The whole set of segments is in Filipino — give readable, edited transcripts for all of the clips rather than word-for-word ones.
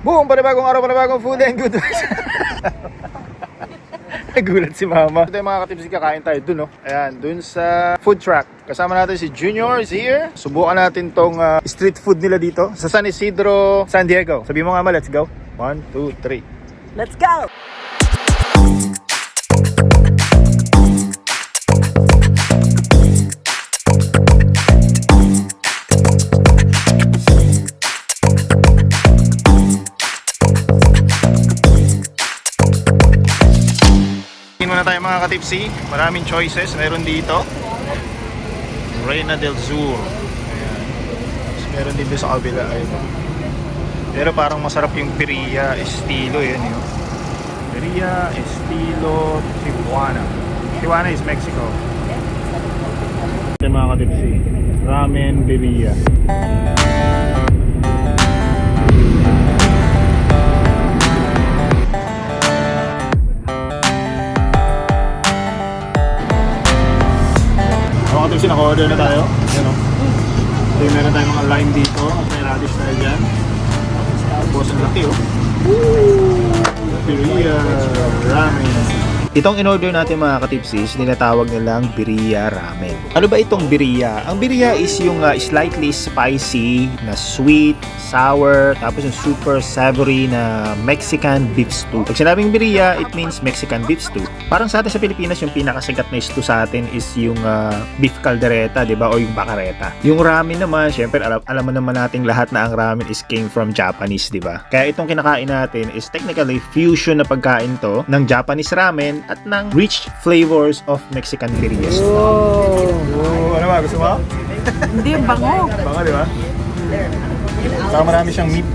Boom! Panibagong araw, panibagong food and good vibes. Nagulat si mama. Ito yung mga katipsi, kakain tayo dun, no? Ayan, dun sa food truck. Kasama natin si Junior is here. Subukan natin tong street food nila dito sa San Isidro, San Diego. Sabi mo nga ma, let's go. 1, 2, 3. Let's go! Muna tayo mga katipsi, maraming choices meron dito. Reina del Sur. Ayan. Tapos meron din doon sa kabila. Ayun. Pero parang masarap yung Birria Estilo. Yan yun. Birria Estilo Tijuana. Tijuana is Mexico. Ito mga katipsi, ramen Birria. Kasi naka-order na tayo. Ayan o. So, meron tayong mga lime dito. May radish tayo dyan. Tapos ang laki o. Birria ramen. Itong in-order natin mga katipsis, tinatawag nilang Birria ramen. Ano ba itong Birria? Ang Birria is yung slightly spicy na sweet, sour, tapos yung super savory na Mexican beef stew. Pag sinabing Birria, it means Mexican beef stew. Parang sa atin sa Pilipinas, yung pinakasikat na stew sa atin is yung beef caldereta, di ba? O yung bacareta. Yung ramen naman, syempre alam mo naman nating lahat na ang ramen is came from Japanese, di ba? Kaya itong kinakain natin is technically fusion na pagkain to ng Japanese ramen at ng rich flavors of Mexican birrias. Wow! Oh, ano ba? Gusto mo? Hindi, bango. Bango, di ba? Saka marami siyang meat.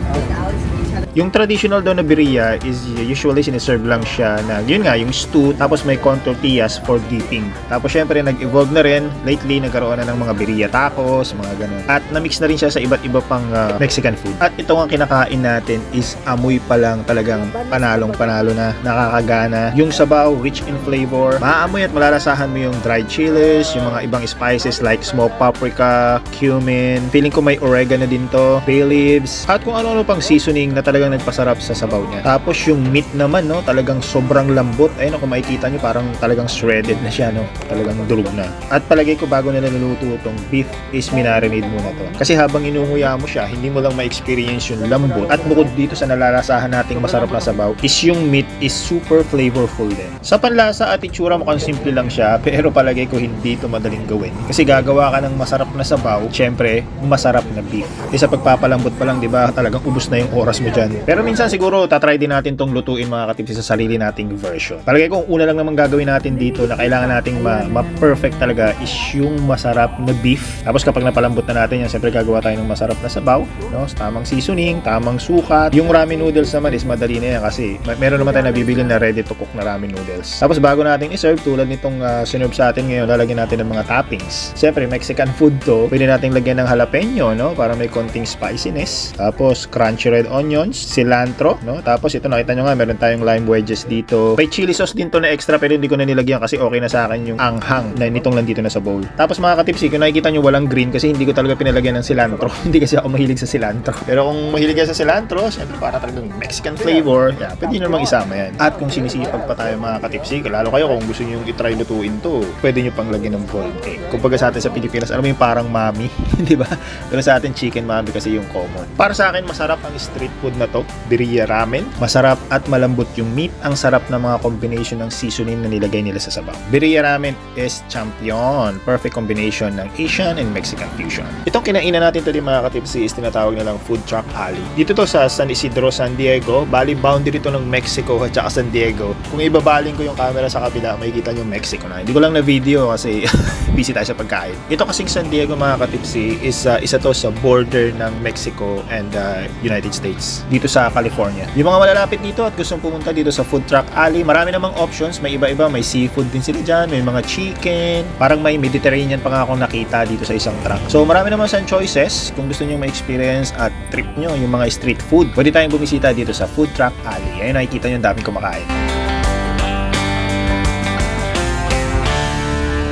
Yung traditional daw na birria is usually siniserve lang siya na yun nga, yung stew, tapos may corn tortillas for dipping. Tapos syempre nag-evolve na rin, lately nagkaroon na ng mga birria tacos, mga ganun. At na-mix na rin siya sa iba't iba pang Mexican food. At ito ang kinakain natin is amoy pa lang talagang panalong-panalo na, nakakagana. Yung sabaw, rich in flavor, maaamoy at malalasahan mo yung dried chilies, yung mga ibang spices like smoked paprika, cumin, feeling ko may oregano din to, bay leaves, at kung ano-ano pang seasoning na talagang nagpasarap sa sabaw niya. Tapos yung meat naman, no, talagang sobrang lambot. Ayun, kung makikita nyo, parang talagang shredded na siya, no, talagang durog na. At palagay ko bago nila niluluto itong beef is minarinade muna to. Kasi habang inunguya mo siya, hindi mo lang ma-experience yung lambot. At bukod dito sa nalalasahan nating masarap na sabaw is yung meat is super flavorful din. Sa panlasa at itsura mukhang simple lang siya, pero palagay ko hindi ito madaling gawin. Kasi gagawa ka ng masarap na sabaw, syempre, masarap na beef. Kasi sa pagpapalambot pa lang, di ba, talagang ubos na yung oras mo dyan. Pero minsan siguro tatry din natin tong lutuin mga katipsi sa sarili nating version. Palagay ko una lang naman gagawin natin dito na kailangan nating ma-perfect talaga is yung masarap na beef. Tapos kapag napalambot na natin yan, siyempre gagawa tayo ng masarap na sabaw, no? Tamang seasoning, tamang sukat. Yung ramen noodles naman is madali na yan kasi meron naman tayo nabibili na ready to cook na ramen noodles. Tapos bago natin i-serve, tulad nitong sinerve sa atin ngayon, lalagyan natin ng mga toppings. Siyempre Mexican food to, pwede natin lagyan ng jalapeno, no? Para may konting spiciness. Tapos crunchy red onions, cilantro, no? Tapos ito nakita nyo nga, meron tayong lime wedges dito. May chili sauce din to na extra pero hindi ko na nilagyan kasi okay na sa akin yung anghang na nitong nandito na sa bowl. Tapos mga katipsi, kung nakikita nyo walang green kasi hindi ko talaga pinalagyan ng cilantro. Hindi kasi ako mahilig sa cilantro. Pero kung mahilig ka sa cilantro, syempre para talagang Mexican flavor, yeah, pwede nyo namang isama yan. At kung sinisipag pa tayo mga katipsi, lalo kayo kung gusto nyo yung itry lutuin to, pwede nyo pang lagyan ng boiled egg. Kumbaga sa atin sa Pilipinas, alam mo yung parang mami, di ba? Pero sa atin chicken mami kasi yung common. Para sa akin, masarap ang street food na to, Birria ramen. Masarap at malambot yung meat. Ang sarap na mga combination ng seasoning na nilagay nila sa sabaw. Birria ramen is champion. Perfect combination ng Asian and Mexican fusion. Itong kinainan natin to din mga katipsi is tinatawag nilang food truck alley. Dito to sa San Isidro, San Diego. Bali boundary to ng Mexico at saka San Diego. Kung ibabaling ko yung camera sa kabila, makikita nyo Mexico na. Hindi ko lang na video kasi busy tayo sa pagkain. Ito kasing San Diego mga katipsi is isa to sa border ng Mexico and United States. Dito sa California. Yung mga malalapit dito at gustong pumunta dito sa food truck alley, marami namang options, may iba-iba, may seafood din sila dyan, may mga chicken, parang may Mediterranean pa nga akong nakita dito sa isang truck. So marami naman siyang choices kung gusto niyo ma-experience at trip nyo yung mga street food. Pwede tayong bumisita dito sa food truck alley. Ayun, nakikita nyo, daming kumakain.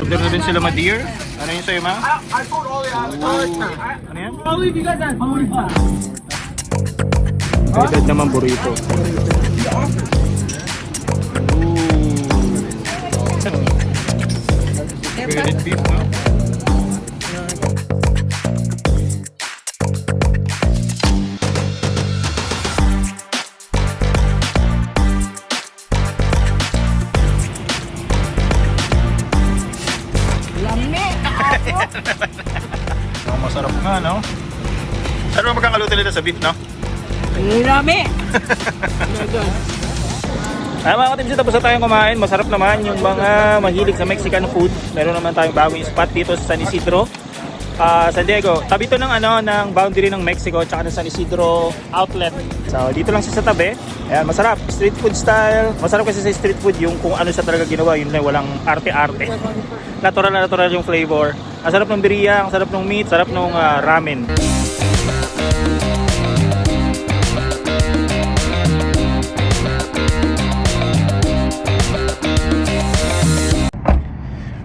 Order na din sila ma-deer. Ano yun sa'yo, ma? I put all the Ano yan? I'll leave you guys at home. Favorite naman burrito. Favorite beef, no? Lami! Ang masarap nga, no? Ano ba magkakaluto nila sa beef, no? Lami! Ay mga katimsi, tapos na tayong kumain. Masarap naman yung mga mahilig sa Mexican food. Meron naman tayong bagong spot dito sa San Isidro, San Diego. Tabi ito ng, ng boundary ng Mexico tsaka ng San Isidro outlet. So dito lang siya sa tabi. Ayan, masarap. Street food style. Masarap kasi sa street food yung kung ano siya talaga ginawa. Yun lang, walang arte-arte. Natural na natural yung flavor. Ang sarap ng birria, ang sarap ng meat, sarap ng ramen.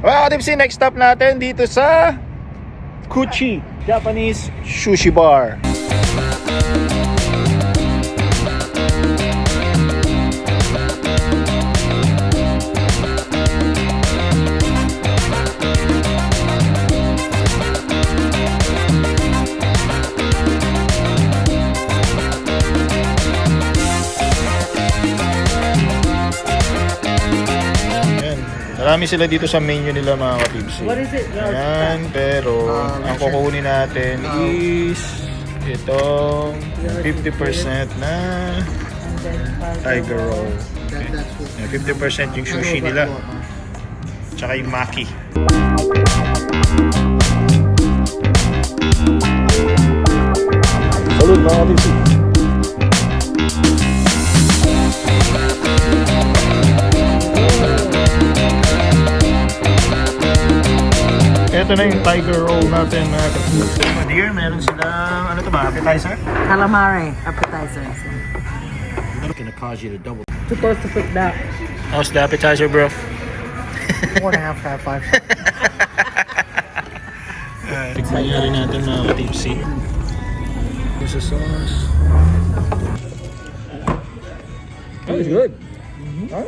Well, Tipsy, next stop natin dito sa Kuchi Japanese Sushi Bar. Marami sila dito sa menu nila mga ka-Tipsy. What is it? Ayan, pero ang kukunin natin is itong 50% na tiger roll. Okay. 50% yung sushi nila. Tsaka yung maki. Salud mga ka-Tipsy. Ito na yung tiger roll natin mga ka-Tipsy. Dear, meron silang, ano ito ba, appetizer? Calamari appetizer. Gonna cause you to double. Supposed to put that. How's the appetizer, bro? 4.5 out of 5. Tikman nga rin natin mga ka-Tipsy. Ito sa sauce. Oh, it's good. Oh,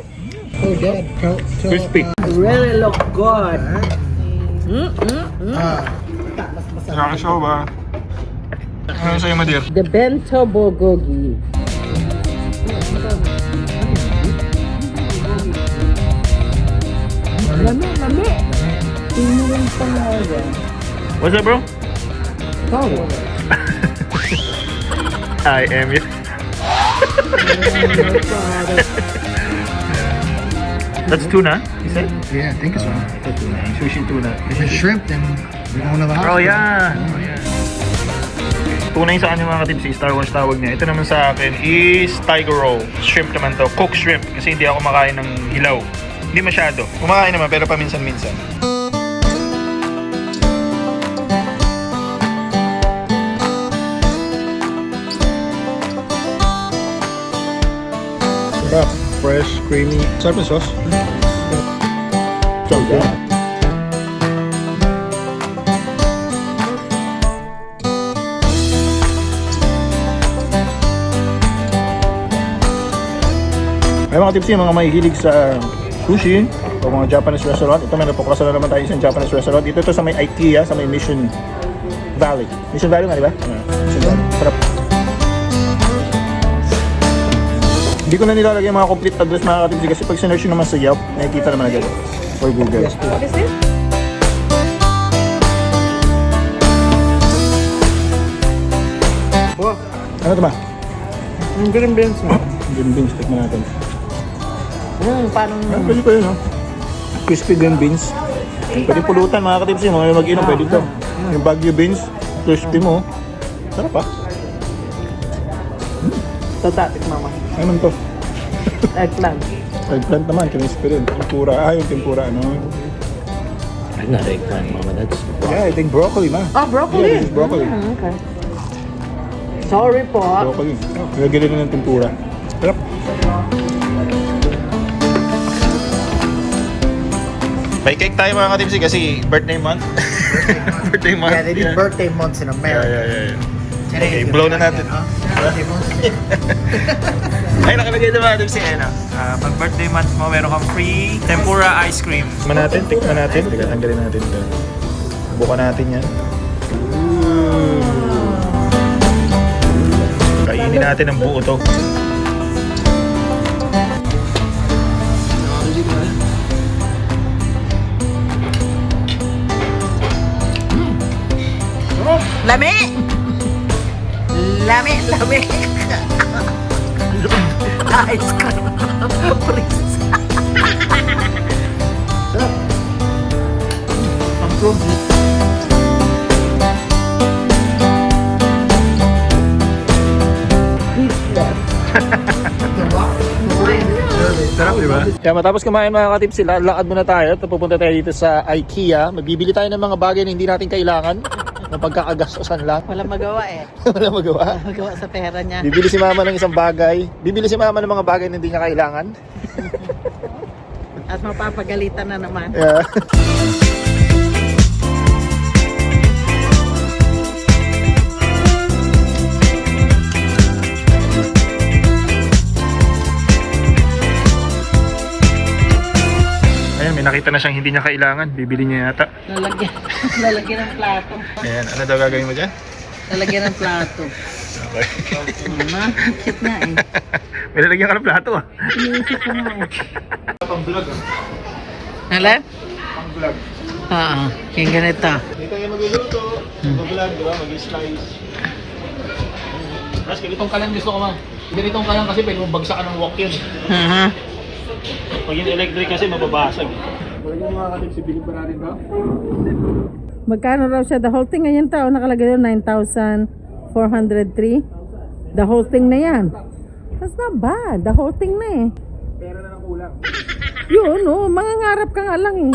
Dad, Crispy. Really look good. Nakakashow ba? Ano sa'yo, Madir? The bento bulgogi. Lami, lami. Tingnan lang talaga. What's up, bro? Oh. I am you. That's tuna, you said? Yeah, I think so. Ito tuna, yung sushi tuna. If it's shrimp, then we're going to the hospital. Oh yeah! Oh, yeah. Tuna yung sa kanya mga ka-Tipsy, Star Wars tawag niya. Ito naman sa akin is tiger roll. Shrimp naman to, cooked shrimp. Kasi hindi ako makain ng hilaw. Hindi masyado. Kumakain naman pero paminsan-minsan. Sarap. Fresh, creamy. Sarap yung sauce. So good. Ay mga Tipsy, mga mahihilig sa sushi o mga Japanese restaurant. Ito may napuklasan na naman tayo isang Japanese restaurant. Ito sa may IKEA, sa may Mission Valley. Mission Valley nga, di ba? Mission Valley. Sarap. Hindi ko na nilalagay yung mga complete address mga ka-Tipsy kasi pag sinearch nyo naman sa Yelp, nakikita naman agad. Or Google. What is it? Well, Ano ito ba? Yung green beans mo. Green beans, tikman natin. Parang... Pwede pa yun, no? Crispy green beans. Pwede pulutan mga ka-Tipsy, mga mag-inom, pwede ito. Yung Baguio beans, crispy mo. Sarap pa. Tatatik, mama. Ano to? Eggplant. Eggplant naman, crispy rin. Tempura, yung tempura, ano? Not eggplant, Mama. That's Yeah, I think broccoli, ma. Oh, broccoli. Yeah, this is broccoli. Okay. Sorry po. Broccoli. Lagyan rin ng tempura. Sarap. May cake tayo mga ka-Tipsy kasi birthday month. Birthday month. yeah, they do birthday months in America. Yeah. Today's Okay, gonna blow be na like natin. that, huh? Ay, nakalagay na ba si Ena? Pag birthday month mo, meron kang free tempura ice cream. Tikman natin, tikman natin. Teka, tanggalin natin ito. Buka natin yan. Kainin natin ang buo to. Lami! Lami! Lami! Ice cream. Please. I'm frozen. Sarap, di ba? Kaya matapos kumain mga katip sila, lakad muna tayo at pupunta tayo dito sa IKEA. Magbibili tayo ng mga bagay na hindi natin kailangan. Ng pagkakagastosan lang. Wala magawa eh. Wala magawa. Wala magawa sa pera niya. Bibili si mama ng isang bagay. Bibili si mama ng mga bagay na hindi niya kailangan. At mapapagalitan na naman. Yeah. Ayan, may nakita na siyang hindi niya kailangan. Bibili niya yata. Lalagyan ng plato. Ayan, ano daw gagawin mo dyan? Lalagyan ng plato. Okay. Cute nga eh. May lalagyan ka ng plato ah. Iniisip ko nga eh. Pang-vlog ah. Alam? Pang-vlog. Oo. Yung ganito. Dito kayo magluluto. Mag-vlog, di ba? Mag-slice. Mas ganitong kalan gusto ko, ma. Ganitong kalan kasi pwede mong bagsakan ng wok yun. Pag yung electric kasi mababasag. Pwede yung mga katip, si Billy pa natin ba? Magkano raw siya? The whole thing ngayon tao nakalagay doon 9,403. The whole thing na yan. That's not bad. The whole thing na eh. Pera na lang kulang. Yun oh, mangangarap ka nga lang eh.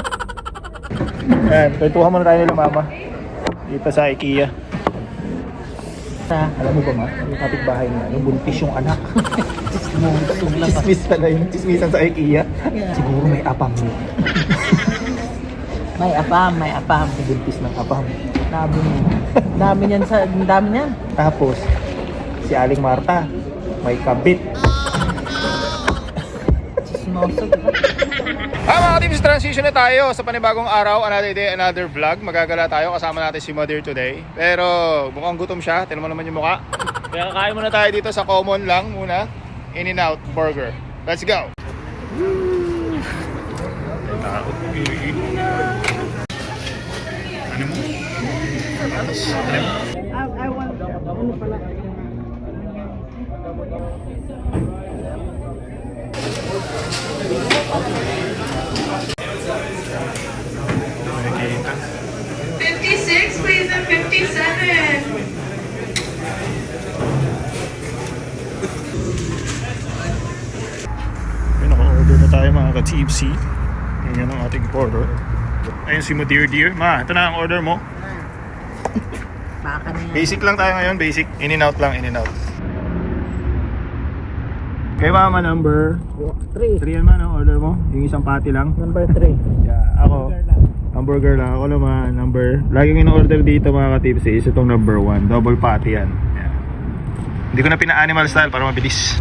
Ayan, kwentuhan muna tayo nila mama. Dito sa IKEA. Alam mo ba ma, yung kapitbahay na, yung buntis yung anak. Chismis pala yung chismisan sa IKEA. Siguro may apam yun. May apam, may apam. Buntis ng apam. Dami niyan. Dami niyan sa dami niyan. Tapos, si Aling Marta, may kabit. Chismoso. Mga tips, transition na tayo sa panibagong araw, another day, another vlog. Magagala tayo, kasama natin si Mother today. Pero mukhang gutom siya, tinan mo naman yung mukha. Kaya kakain muna tayo dito sa common lang muna, In-N-Out Burger. Let's go! Ano mo? I want, ano pala? Nakikita. 56, please, and 57. Ayun, naka-order na tayo mga ka-TFC. Yan ang ating order. Ayun si Mudir Dear. Ma, ito na ang order mo. Baka na yan. Basic lang tayo ngayon, basic. In-N-Out lang, In-N-Out. Kay mama number 3. 3 yan man ang order mo. Yung isang patty lang. Number 3. Yeah, ako. Hamburger lang. Ako naman, number. Laging in-order dito mga ka-tips is itong number 1. Double patty yan. Yeah. Hindi ko na pina-animal style para mabilis.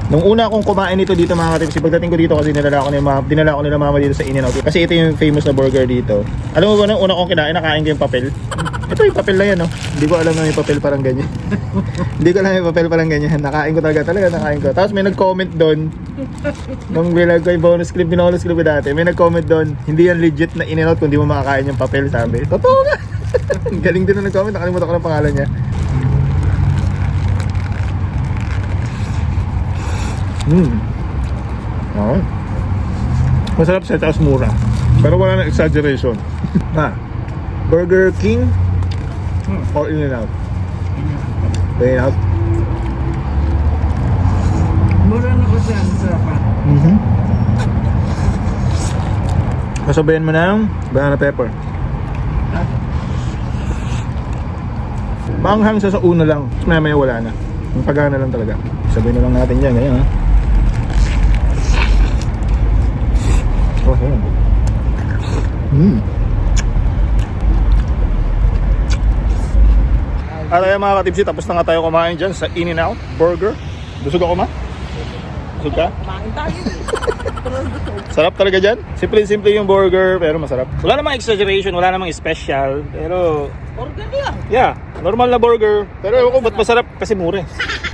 Nung una akong kumain ito dito mga ka-tips, pagdating ko dito kasi dinala ko nila mama dito sa In-N-Out. Kasi ito yung famous na burger dito. Alam mo ba nung una kong kinain, nakain ko yung papel. Ito yung papel na yan, no? Hindi ko alam na may papel parang ganyan. Hindi ko alam may papel parang ganyan. Nakain ko talaga nakain ko. Tapos may nag-comment doon. Nung bilag ko yung bonus clip ko dati, may nag-comment doon, hindi yan legit na In-N-Out kung di mo makakain yung papel, sabi. Totoo nga! Galing din na nag-comment, nakalimutan ko ng pangalan niya. Okay. Masarap siya, tapos mura. Pero wala na exaggeration. Burger King or In-N-Out? In-N-Out. Mura na ko siya. Sarap pa. Kasabayan mo ng banana pepper. Maanghang sa una lang. Maya wala na. Ang pagana lang talaga. Sabayin na lang natin dyan. Ganyan ha. Oh, yeah. At ayan mga katipsi, tapos na nga tayo kumain dyan sa In-N-Out Burger. Busog ako ma? Busog ka? Kumain tayo. Sarap talaga dyan. Simple-simple yung burger, pero masarap. Wala namang exaggeration, wala namang special. Pero, Organ lang. yeah, normal na burger. Pero ewan ko ba't masarap? Kasi mura eh.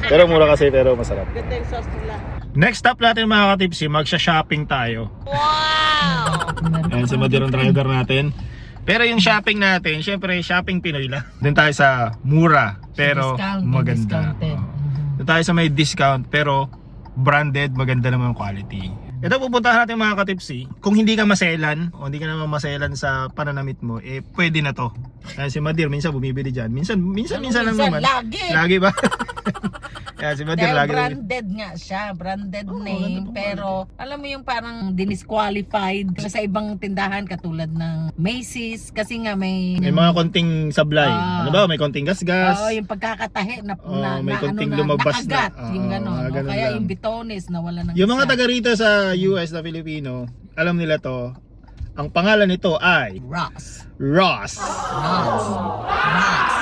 Pero mura kasi, pero masarap. Ganda yung sauce nila. Next stop natin mga katipsi, magsha-shopping tayo. Wow! Ayan si Madirong driver natin. Pero yung shopping natin, syempre shopping Pinoy lang. Doon tayo sa mura, pero Discount, maganda. discounted. Doon tayo sa may discount, pero branded, maganda naman yung quality. Ito pupuntahan natin mga katipsi. Kung hindi ka maselan o hindi ka naman maselan sa pananamit mo, eh pwede na to. Kaya si Madir minsan bumibili dyan. Minsan lang naman. Lagi. Lagi ba? Kaya si Madir Dahil lagi. branded nga siya, branded name, pero alam mo yung parang disqualified sa ibang tindahan katulad ng Macy's kasi nga may May mga konting sablay. Ah. Ano ba? May konting gasgas. Oo, yung pagkakatahi na, May konting lumabas na. naagat, yung gano'n. mga O ganun kaya lang. yung bitones na wala ng Yung mga isa. taga rito sa US na Filipino, alam nila to. Ang pangalan nito ay Ross. Ross. Ross. Ross.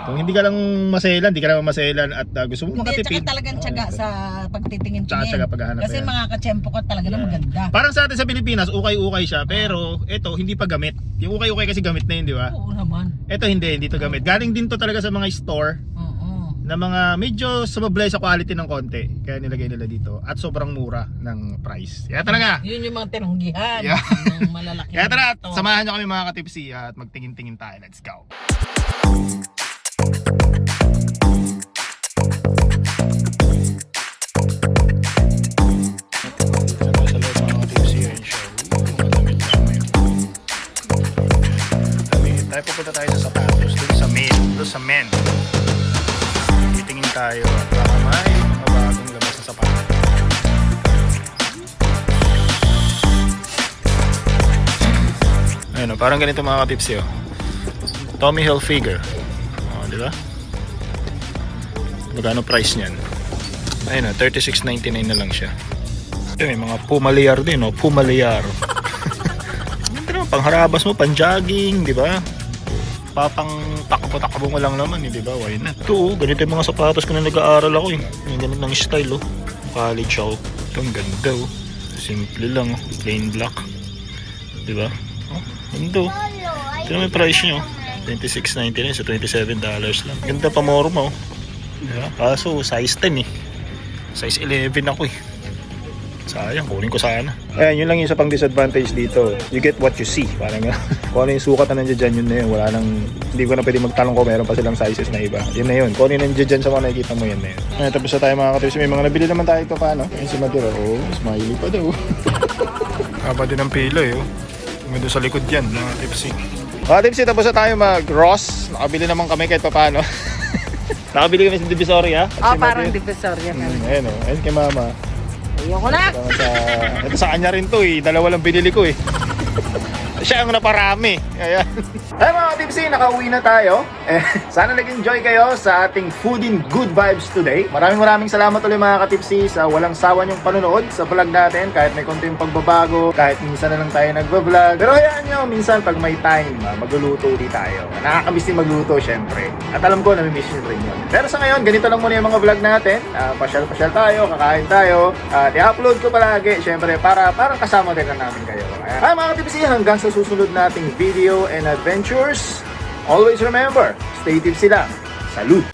Kung hindi ka lang maselan, hindi ka naman maselan at gusto mo Hindi, makatipid. tsaka talagang tsaga sa pagtitingin-tingin. Tsaka paghahanap Kasi yan. mga kachempo ko talaga na maganda. Parang sa atin sa Pilipinas, ukay-ukay siya, pero ito hindi pa gamit. Yung ukay-ukay kasi gamit na yun, di ba? Oo naman. Ito hindi to gamit. Galing din to talaga sa mga store Oo. na mga medyo sumablay sa quality ng konti. Kaya nilagay nila dito at sobrang mura ng price. Kaya talaga. Yun yung mga tinanggihan Yeah. ng malalaki. Kaya tara, ito. samahan nyo kami mga katipsi at magtingin-tingin tayo. Let's go. Tayo pupunta tayo sa sapatos, doon sa men. Titingin tayo at baka may mga bagong labas na sapatos. Ayun o, parang ganito mga katipsi o. Tommy Hilfiger. O, di ba? Magkano price niyan? Ayun o, $36.99 na lang siya. Ito may mga Pumaliar din o, Pumaliar. Ito naman, pangharabas mo, pang-jogging, di ba? Papang takbo-takbo mo lang naman, di ba? Why not? Ito, ganito yung mga sapatos ko na nag-aaral ako eh. Yung ganito ng style, oh. College ako. Ito, ang ganda, oh. Simple lang, oh. Plain black. Di ba? Oh, ganda, oh. Ito naman yung price nyo, $26.99 so $27 lang. Ganda pa morma, oh. Diba? Kaso, size 10 eh. Size 11 ako eh. Sayang, kunin ko sana. Ayan, yun lang yung isa pang disadvantage dito. You get what you see. Parang kung ano yung sukat na nandiyan dyan, yun na yun. Wala nang, hindi ko na pwede magtanong kung meron pa silang sizes na iba. Yun na yun. Kung ano yung nandiyan dyan sa mga nakikita mo, yun na yun. Ayan, tapos na tayo mga katipsi. May mga nabili naman tayo ito paano. Ayan si Maduro. Oh, smiley pa daw. Haba din ang pila eh. Oh. May doon sa likod yan, mga tipsi. Mga tipsi, tapos na tayo mag-Ross. Nakabili naman kami kahit pa paano. Nakabili kami sa Divisoria. Oh, parang divisoria ka. Ayan o, ayan kay mama. Ayoko na. Ito sa kanya rin to eh. Dalawa lang binili ko eh. Siya ang naparami. Ayan. Hey mga tipsy, nakauwi na tayo. Sana nag-enjoy kayo sa ating Food in Good Vibes today. Maraming salamat ulit mga katipsy sa walang sawa niyong panonood sa vlog natin. Kahit may konting pagbabago, kahit minsan na lang tayo nagva-vlog. Pero hayaan nyo, minsan pag may time, magluluto ulit tayo. Nakakamiss din magluto syempre. At alam ko, namimiss nyo rin yun. Pero sa ngayon, ganito lang muna yung mga vlog natin. Pasyal-pasyal tayo, kakain tayo. At i-upload ko palagi, syempre, para kasama din na namin kayo. Ay mga katipsy, hanggang sa susunod nating video and adventures, always remember, stay tipsy lang. Salute!